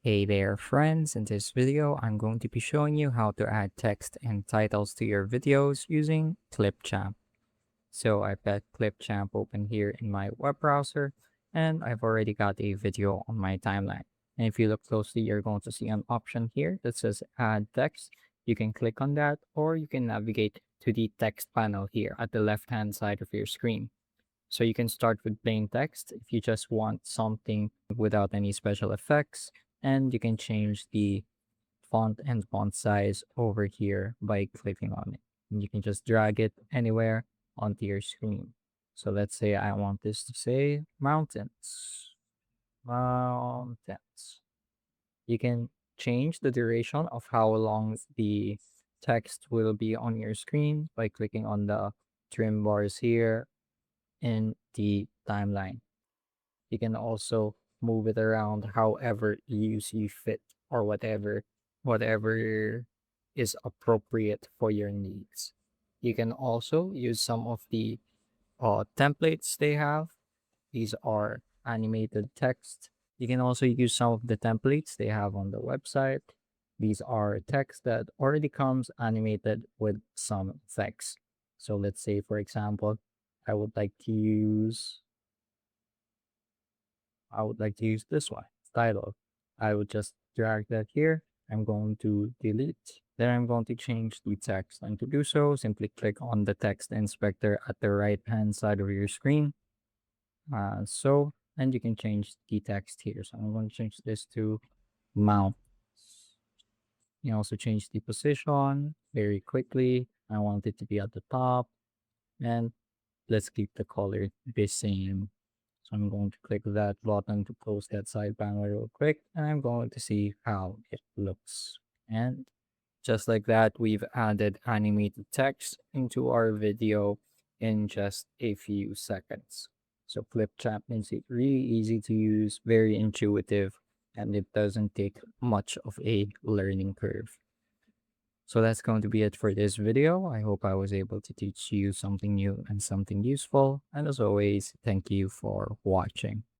Hey there friends, in this video I'm going to be showing you how to add text and titles to your videos using Clipchamp. So I've got Clipchamp open here in my web browser and I've already got a video on my timeline. And if you look closely, you're going to see an option here that says add text. You can click on that or you can navigate to the text panel here at the left hand side of your screen. So you can start with plain text if you just want something without any special effects, and you can change the font and font size over here by clicking on it. And you can just drag it anywhere onto your screen. So let's say I want this to say mountains. Mountains. You can change the duration of how long the text will be on your screen by clicking on the trim bars here in the timeline. You can also move it around however you see fit or whatever is appropriate for your needs. You can also use some of the templates they have. These are animated text. You can also use some of the templates they have on the website. These are text that already comes animated with some effects. So let's say, for example, I would like to use I would like to use this one, title. I would just drag that here. I'm going to delete. Then I'm going to change the text. And to do so, simply click on the text inspector at the right hand side of your screen. And you can change the text here. So I'm going to change this to mount. You can also change the position very quickly. I want it to be at the top. And let's keep the color the same. So I'm going to click that button to close that side panel real quick, and I'm going to see how it looks. And just like that, we've added animated text into our video in just a few seconds. So Clipchamp makes it really easy to use, very intuitive, and it doesn't take much of a learning curve. So that's going to be it for this video. I hope I was able to teach you something new and something useful. And as always, thank you for watching.